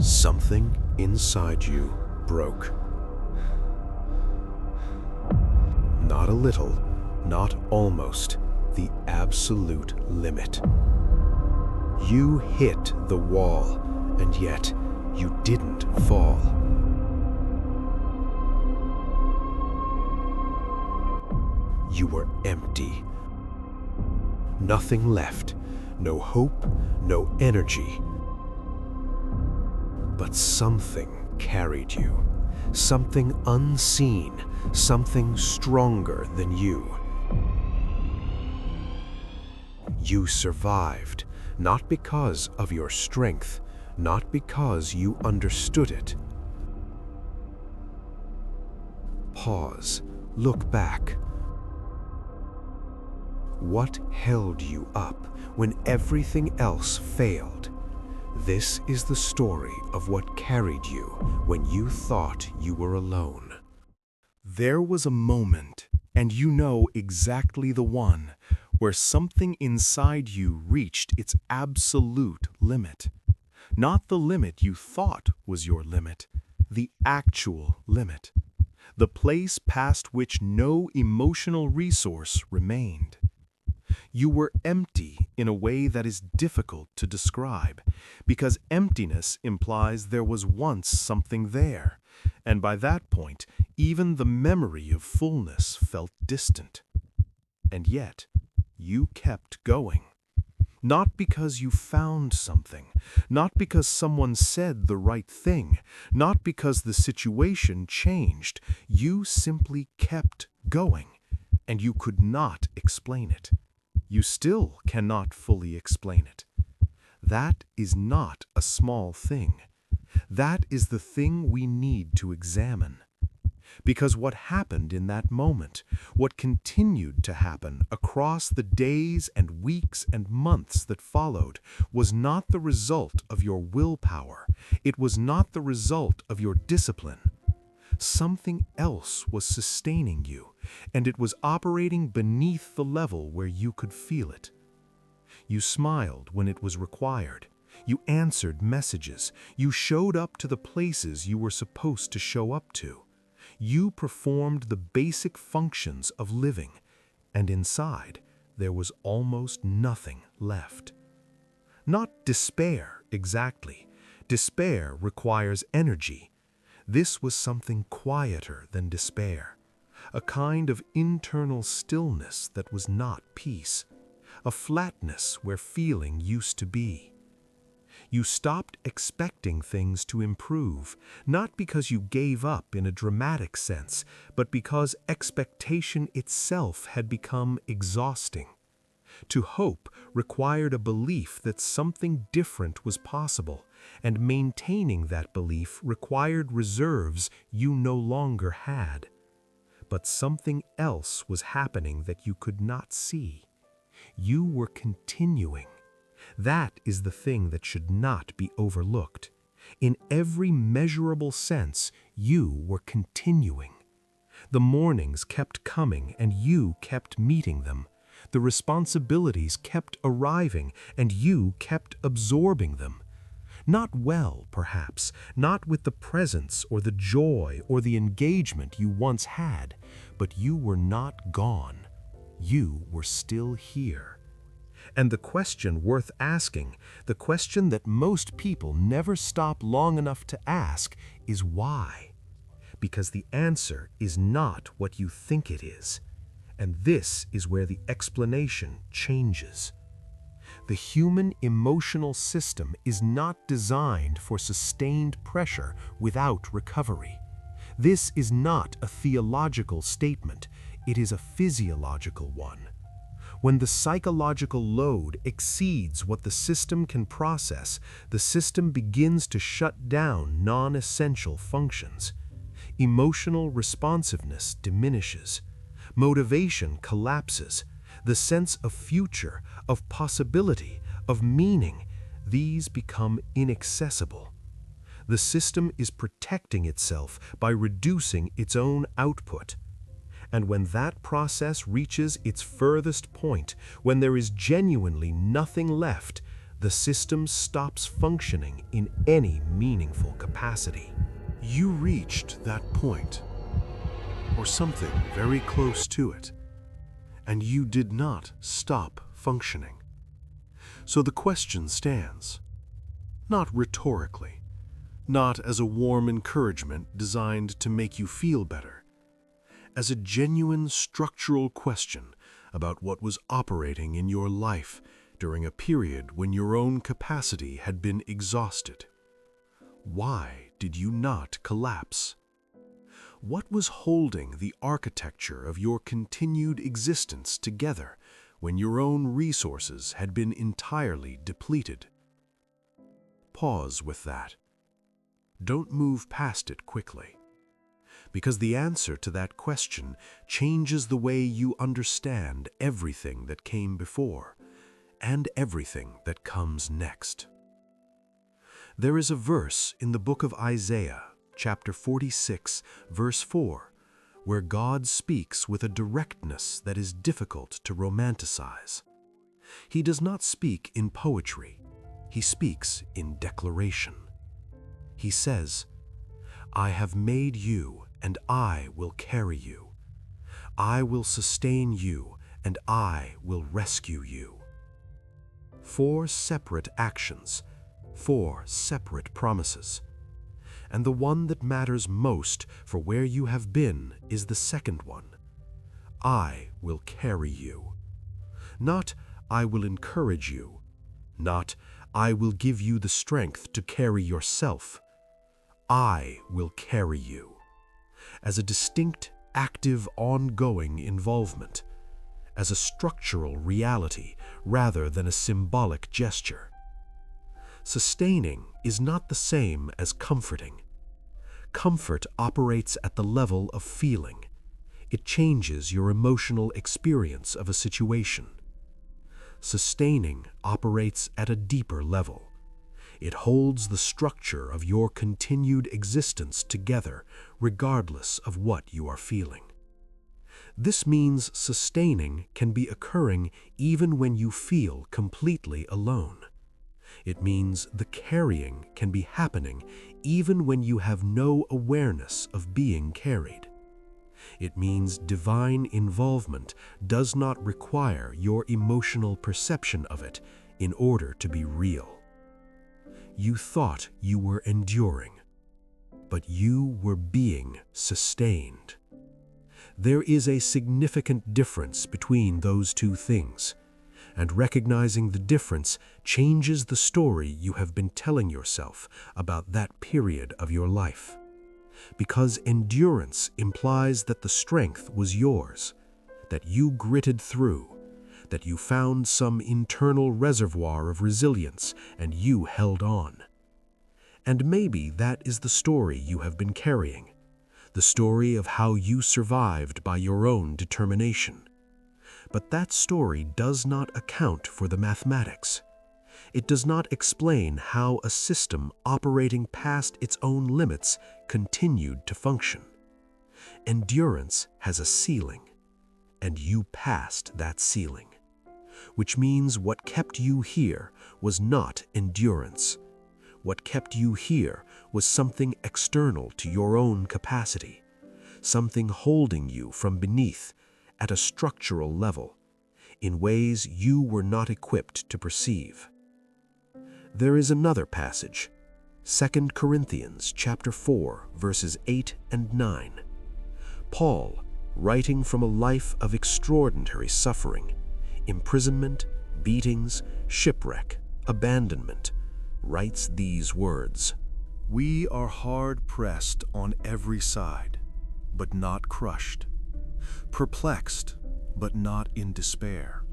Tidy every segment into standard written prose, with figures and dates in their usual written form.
Something inside you broke. Not a little, not almost, the absolute limit. You hit the wall, and yet you didn't fall. You were empty. Nothing left, no hope, no energy. But something carried you, something unseen, something stronger than you. You survived, not because of your strength, not because you understood it. Pause, look back. What held you up when everything else failed? This is the story of what carried you when you thought you were alone. There was a moment, and you know exactly the one, where something inside you reached its absolute limit. Not the limit you thought was your limit, the actual limit. The place past which no emotional resource remained. You were empty in a way that is difficult to describe, because emptiness implies there was once something there, and by that point, even the memory of fullness felt distant. And yet, you kept going. Not because you found something, not because someone said the right thing, not because the situation changed. You simply kept going, and you could not explain it. You still cannot fully explain it. That is not a small thing. That is the thing we need to examine. Because what happened in that moment, what continued to happen across the days and weeks and months that followed, was not the result of your willpower. It was not the result of your discipline. Something else was sustaining you, and it was operating beneath the level where you could feel it. You smiled when it was required. You answered messages. You showed up to the places you were supposed to show up to. You performed the basic functions of living, and inside there was almost nothing left. Not despair, exactly. Despair requires energy. This was something quieter than despair, a kind of internal stillness that was not peace, a flatness where feeling used to be. You stopped expecting things to improve, not because you gave up in a dramatic sense, but because expectation itself had become exhausting. To hope required a belief that something different was possible, and maintaining that belief required reserves you no longer had. But something else was happening that you could not see. You were continuing. That is the thing that should not be overlooked. In every measurable sense, you were continuing. The mornings kept coming and you kept meeting them. The responsibilities kept arriving and you kept absorbing them. Not well, perhaps, not with the presence or the joy or the engagement you once had, but you were not gone. You were still here. And the question worth asking, the question that most people never stop long enough to ask, is why? Because the answer is not what you think it is. And this is where the explanation changes. The human emotional system is not designed for sustained pressure without recovery. This is not a theological statement, it is a physiological one. When the psychological load exceeds what the system can process, the system begins to shut down non-essential functions. Emotional responsiveness diminishes. Motivation collapses. The sense of future, of possibility, of meaning, these become inaccessible. The system is protecting itself by reducing its own output. And when that process reaches its furthest point, when there is genuinely nothing left, the system stops functioning in any meaningful capacity. You reached that point, or something very close to it, and you did not stop functioning. So the question stands, not rhetorically, not as a warm encouragement designed to make you feel better, as a genuine structural question about what was operating in your life during a period when your own capacity had been exhausted. Why did you not collapse? What was holding the architecture of your continued existence together when your own resources had been entirely depleted? Pause with that. Don't move past it quickly, because the answer to that question changes the way you understand everything that came before and everything that comes next. There is a verse in the book of Isaiah, chapter 46, verse 4, where God speaks with a directness that is difficult to romanticize. He does not speak in poetry. He speaks in declaration. He says, "I have made you, and I will carry you. I will sustain you, and I will rescue you." 4 separate actions, 4 separate promises. And the one that matters most for where you have been is the second one. I will carry you. Not, I will encourage you. Not, I will give you the strength to carry yourself. I will carry you. As a distinct, active, ongoing involvement. As a structural reality rather than a symbolic gesture. Sustaining is not the same as comforting. Comfort operates at the level of feeling. It changes your emotional experience of a situation. Sustaining operates at a deeper level. It holds the structure of your continued existence together regardless of what you are feeling. This means sustaining can be occurring even when you feel completely alone. It means the carrying can be happening even when you have no awareness of being carried. It means divine involvement does not require your emotional perception of it in order to be real. You thought you were enduring, but you were being sustained. There is a significant difference between those two things, and recognizing the difference changes the story you have been telling yourself about that period of your life. Because endurance implies that the strength was yours, that you gritted through, that you found some internal reservoir of resilience and you held on. And maybe that is the story you have been carrying, the story of how you survived by your own determination. But that story does not account for the mathematics. It does not explain how a system operating past its own limits continued to function. Endurance has a ceiling, and you passed that ceiling, which means what kept you here was not endurance. What kept you here was something external to your own capacity, something holding you from beneath at a structural level, in ways you were not equipped to perceive. There is another passage, 2 Corinthians chapter 4, verses 8 and 9. Paul, writing from a life of extraordinary suffering, imprisonment, beatings, shipwreck, abandonment, writes these words, "We are hard-pressed on every side, but not crushed, perplexed, but not in despair,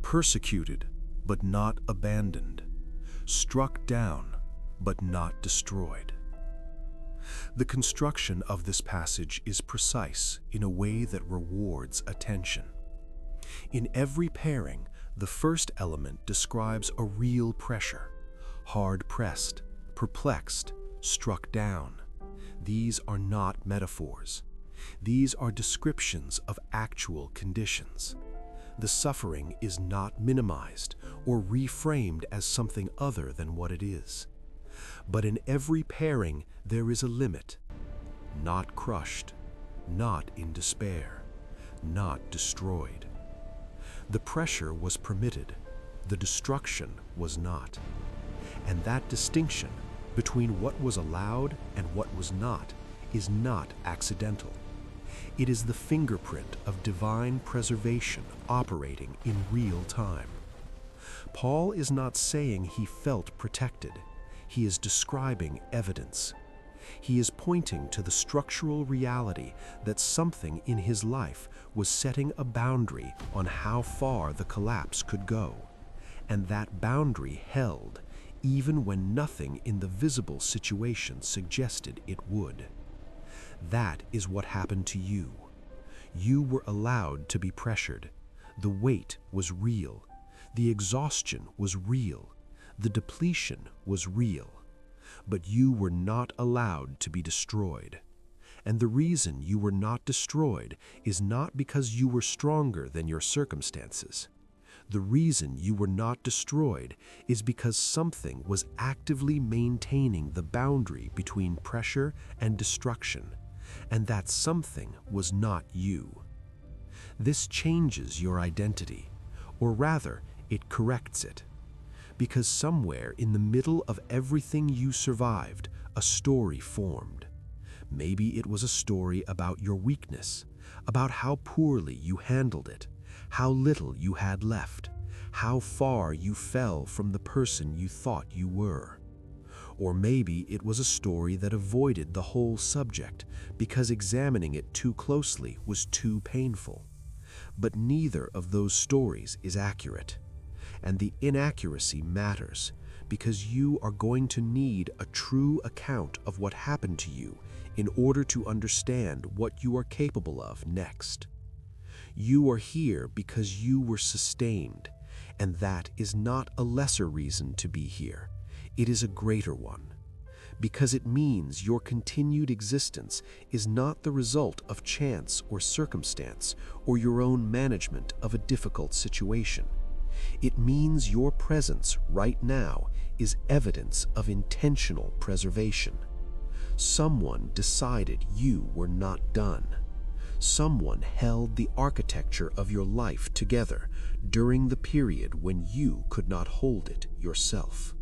persecuted, but not abandoned, struck down, but not destroyed." The construction of this passage is precise in a way that rewards attention. In every pairing, the first element describes a real pressure, hard-pressed, perplexed, struck down. These are not metaphors. These are descriptions of actual conditions. The suffering is not minimized or reframed as something other than what it is. But in every pairing, there is a limit. Not crushed, not in despair, not destroyed. The pressure was permitted, the destruction was not. And that distinction between what was allowed and what was not is not accidental. It is the fingerprint of divine preservation operating in real time. Paul is not saying he felt protected. He is describing evidence. He is pointing to the structural reality that something in his life was setting a boundary on how far the collapse could go, and that boundary held even when nothing in the visible situation suggested it would. That is what happened to you. You were allowed to be pressured. The weight was real. The exhaustion was real. The depletion was real. But you were not allowed to be destroyed. And the reason you were not destroyed is not because you were stronger than your circumstances. The reason you were not destroyed is because something was actively maintaining the boundary between pressure and destruction, and that something was not you. This changes your identity, or rather, it corrects it. Because somewhere in the middle of everything you survived, a story formed. Maybe it was a story about your weakness, about how poorly you handled it, how little you had left, how far you fell from the person you thought you were. Or maybe it was a story that avoided the whole subject because examining it too closely was too painful. But neither of those stories is accurate. And the inaccuracy matters because you are going to need a true account of what happened to you in order to understand what you are capable of next. You are here because you were sustained, and that is not a lesser reason to be here. It is a greater one, because it means your continued existence is not the result of chance or circumstance or your own management of a difficult situation. It means your presence right now is evidence of intentional preservation. Someone decided you were not done. Someone held the architecture of your life together during the period when you could not hold it yourself.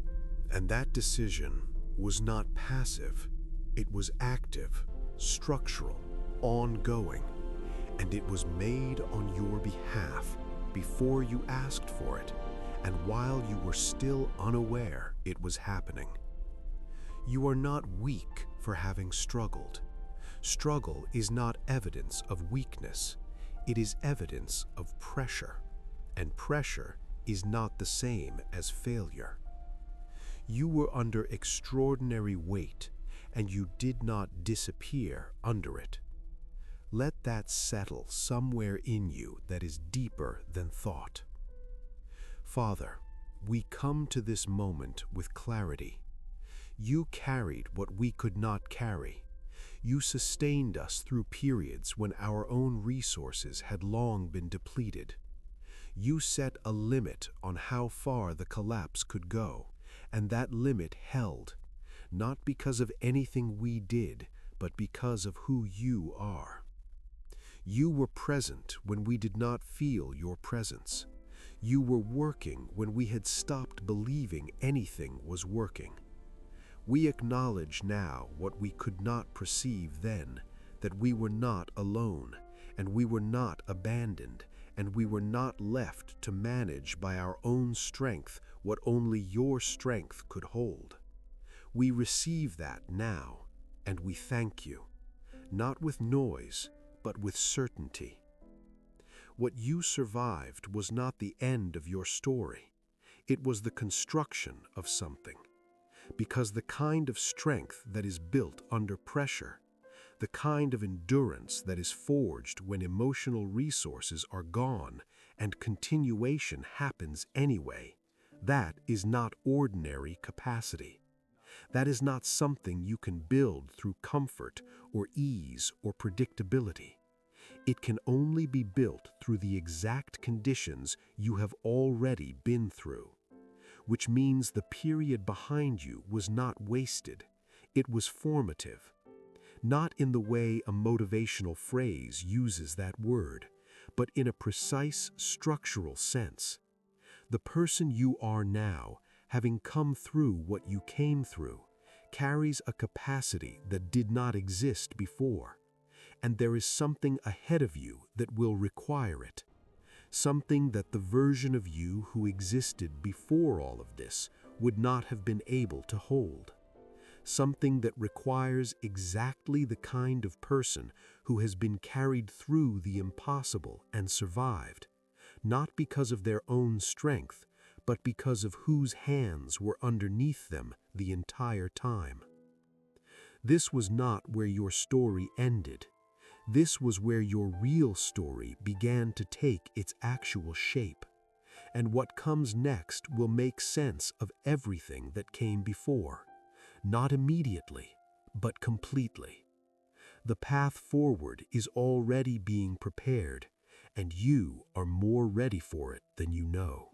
And that decision was not passive. It was active, structural, ongoing, and it was made on your behalf before you asked for it, and while you were still unaware it was happening. You are not weak for having struggled. Struggle is not evidence of weakness. It is evidence of pressure, and pressure is not the same as failure. You were under extraordinary weight, and you did not disappear under it. Let that settle somewhere in you that is deeper than thought. Father, we come to this moment with clarity. You carried what we could not carry. You sustained us through periods when our own resources had long been depleted. You set a limit on how far the collapse could go, and that limit held, not because of anything we did, but because of who you are. You were present when we did not feel your presence. You were working when we had stopped believing anything was working. We acknowledge now what we could not perceive then, that we were not alone, and we were not abandoned, and we were not left to manage by our own strength what only your strength could hold. We receive that now, and we thank you, not with noise, but with certainty. What you survived was not the end of your story. It was the construction of something. Because the kind of strength that is built under pressure, the kind of endurance that is forged when emotional resources are gone and continuation happens anyway, that is not ordinary capacity. That is not something you can build through comfort or ease or predictability. It can only be built through the exact conditions you have already been through, which means the period behind you was not wasted, it was formative. Not in the way a motivational phrase uses that word, but in a precise structural sense. The person you are now, having come through what you came through, carries a capacity that did not exist before, and there is something ahead of you that will require it. Something that the version of you who existed before all of this would not have been able to hold. Something that requires exactly the kind of person who has been carried through the impossible and survived, not because of their own strength, but because of whose hands were underneath them the entire time. This was not where your story ended. This was where your real story began to take its actual shape. And what comes next will make sense of everything that came before. Not immediately, but completely. The path forward is already being prepared, and you are more ready for it than you know.